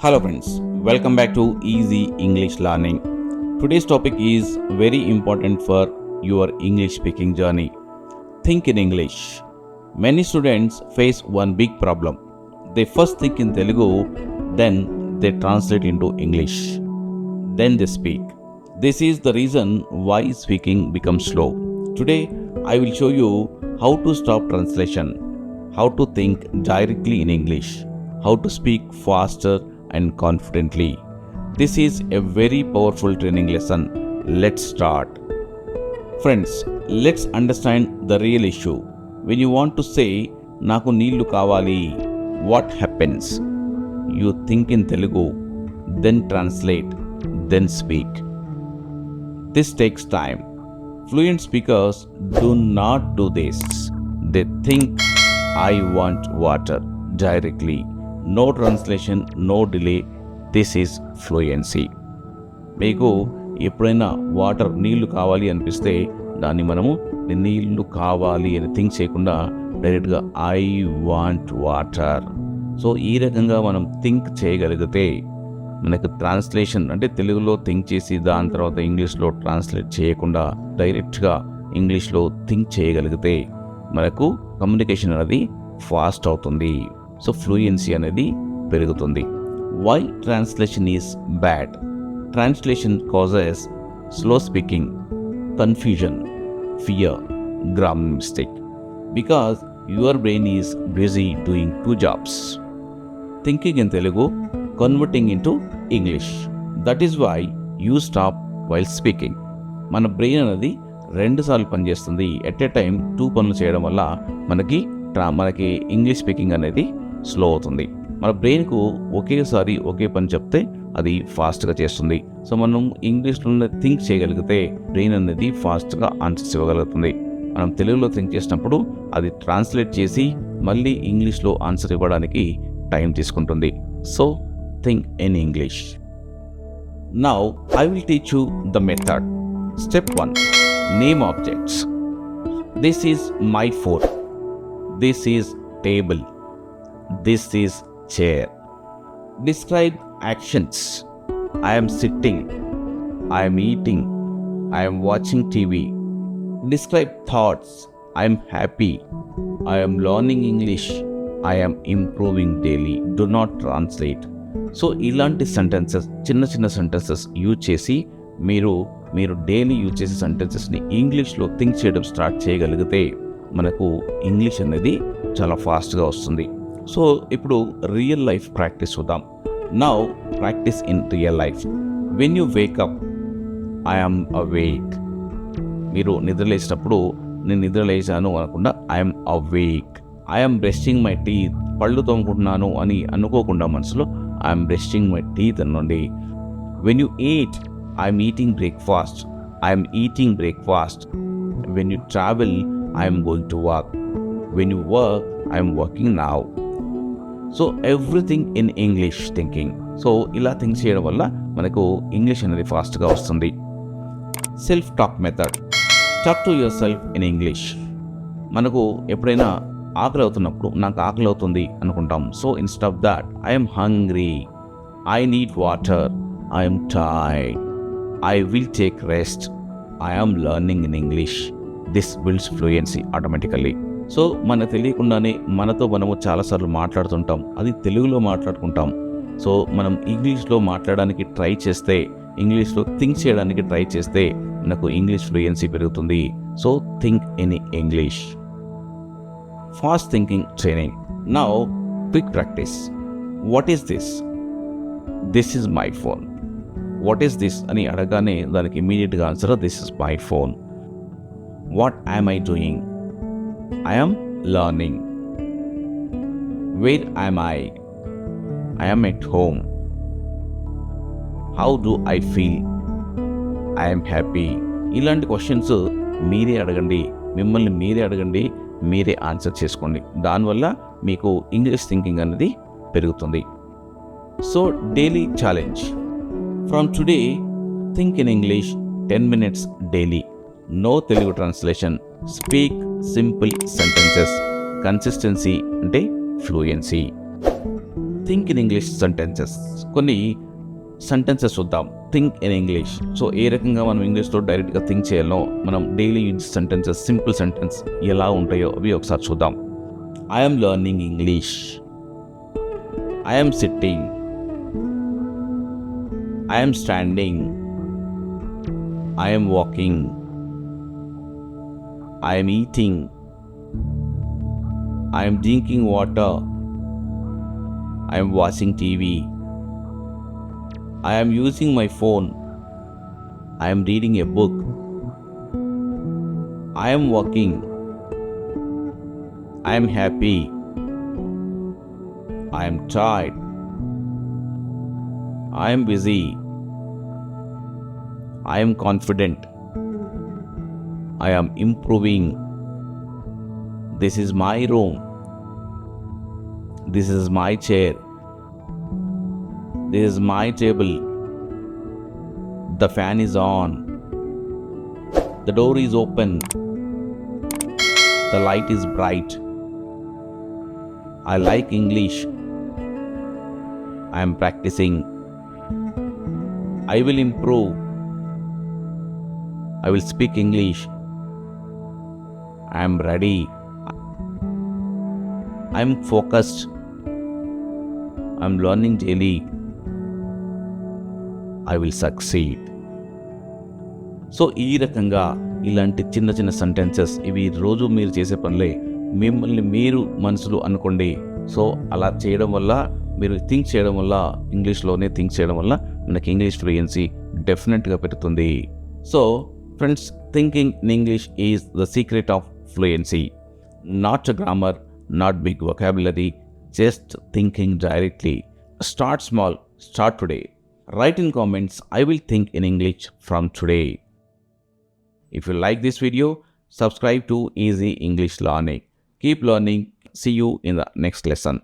Hello friends, welcome back to Easy English Learning. Today's topic is very important for your English speaking journey. Think in English. Many students face one big problem. They first think in Telugu, then they translate into English. Then they speak. This is the reason why speaking becomes slow. Today, I will show you how to stop translation, how to think directly in English, how to speak faster and confidently. This is a very powerful training lesson. Let's start. Friends, let's understand the real issue. When you want to say, Naku neellu kavali, what happens? You think in Telugu, then translate, then speak. This takes time. Fluent speakers do not do this. They think, I want water directly. No translation, no delay. This is fluency. మీకు ఎప్పుడైనా నీళ్లు కావాలి అనిపిస్తే దాన్ని మనము నీళ్లు కావాలి అని థింక్ చేయకుండా డైరెక్ట్గా ఐ వాంట్ వాటర్. సో ఈ రకంగా మనం థింక్ చేయగలిగితే మనకు ట్రాన్స్లేషన్ అంటే తెలుగులో థింక్ చేసి దాని తర్వాత ఇంగ్లీష్లో ట్రాన్స్లేట్ చేయకుండా డైరెక్ట్గా ఇంగ్లీష్లో థింక్ చేయగలిగితే మనకు కమ్యూనికేషన్ అనేది ఫాస్ట్ అవుతుంది. సో ఫ్లూయెన్సీ అనేది పెరుగుతుంది. Why translation is bad? Translation causes slow speaking, confusion, fear, grammar mistake. Because your brain is busy doing two jobs, thinking in Telugu, converting into English. That is why you stop while speaking. మన brain అనేది 2 సార్లు పనిచేస్తుంది. At a time 2 పనులు చేయడం వల్ల మనకి English speaking అనేది slow అవుతుంది. మన బ్రెయిన్కు ఒకేసారి ఒకే పని చెప్తే అది ఫాస్ట్గా చేస్తుంది. సో మనం ఇంగ్లీష్లో థింక్ చేయగలిగితే బ్రెయిన్ అనేది ఫాస్ట్గా ఆన్సర్స్ ఇవ్వగలుగుతుంది. మనం తెలుగులో థింక్ చేసినప్పుడు అది ట్రాన్స్లేట్ చేసి మళ్ళీ ఇంగ్లీష్లో ఆన్సర్ ఇవ్వడానికి టైం తీసుకుంటుంది. So think in English. Now I will teach you the method. Step 1, name objects. This is my phone. This is table. This is chair. Describe actions. I am sitting. I am eating. I am watching TV. Describe thoughts. I am happy. I am learning English. I am improving daily. Do not translate. So ఇలాంటి sentences చిన్న sentences use చేసి మీరు daily use చేసే సెంటెన్సెస్ని ఇంగ్లీష్లో think చేయడం start చేయగలిగితే మనకు English అనేది చాలా ఫాస్ట్గా వస్తుంది. సో ఇప్పుడు రియల్ లైఫ్ ప్రాక్టీస్ చూద్దాం. Now practice in real life. When you wake up, I'm awake. మీరు నిద్రలేసినప్పుడు నేను నిద్రలేసాను అనకుండా I'm awake. I'm brushing my teeth. పళ్ళు తోముకుంటున్నాను అని అనుకోకుండా మనసులో ఐఎమ్ బ్రషింగ్ మై టీత్ అనండి. When you eat, I'm eating breakfast. I'm eating breakfast. When you travel, I'm going to work. When you work, I'm working now. So everything in English thinking. So ఇలా think చేయడం వల్ల మనకు English అనేది ఫాస్ట్గా వస్తుంది. Self talk method. Talk to your self in English. మనకు ఎప్పుడైనా ఆకలి అవుతున్నప్పుడు నాకు ఆకలి అవుతుంది అనుకుంటాం. So instead of that I'm hungry, I need water, I'm tired, I will take rest, I'm learning in English. This builds fluency automatically. So మనకు తెలియకుండానే మనతో మనము చాలాసార్లు మాట్లాడుతుంటాం, అది తెలుగులో మాట్లాడుకుంటాం. సో మనం ఇంగ్లీష్లో మాట్లాడడానికి ట్రై చేస్తే, ఇంగ్లీష్లో థింక్ చేయడానికి ట్రై చేస్తే మనకు ఇంగ్లీష్ ఫ్లూయెన్సీ పెరుగుతుంది. So think in English. Fast thinking training. Now quick practice. What is this? This is my phone. What is this అని అడగానే దానికి ఇమీడియట్గా answer this is my phone. What I'm I doing? I am learning. Where am I? I am at home. How do I feel? I am happy. ఇలాంటి questions మీరే అడగండి, మిమ్మల్ని మీరే అడగండి, మీరే ఆన్సర్ చేసుకోండి. దానివల్ల మీకు ఇంగ్లీష్ థింకింగ్ అనేది పెరుగుతుంది. So daily challenge. From today think in English 10 minutes daily. No Telugu translation. Speak simple sentences. Consistency అంటే fluency. Think in English sentences. కొన్ని సెంటెన్సెస్ చూద్దాం. Think in English. సో ఏ రకంగా మనం ఇంగ్లీష్లో డైరెక్ట్గా థింక్ చేయాలో, మనం daily use sentences, simple sentence ఎలా ఉంటాయో అవి ఒకసారి చూద్దాం. I'm learning English. I'm sitting. I'm standing. I'm walking. I'm eating. I'm drinking water. I'm watching TV. I am using my phone. I am reading a book. I am working. I am happy. I am tired. I am busy. I am confident. I am improving. This is my room. This is my chair. This is my table. The fan is on. The door is open. The light is bright. I like English. I am practicing. I will improve. I will speak English. I am ready. I am focused. I am learning daily. I will succeed. So ఈ రకంగా ఇలాంటి చిన్న చిన్న sentences, ఇవి రోజు మీరు చేసే పనులే. మిమ్మల్ని మీరు మనసులో అనుకోండి. సో అలా చేయడం వల్ల, మీరు థింక్ చేయడం వల్ల, ఇంగ్లీష్లోనే థింక్ చేయడం వల్ల మనకి ఇంగ్లీష్ ఫ్లూయెన్సీ డెఫినెట్గా పెరుగుతుంది. So friends, thinking in English is the secret of fluency. Not grammar, not big vocabulary, just thinking directly. Start small, start today. Write in comments, I will think in English from today. If you like this video, subscribe to Easy English Learning. Keep learning. See you in the next lesson.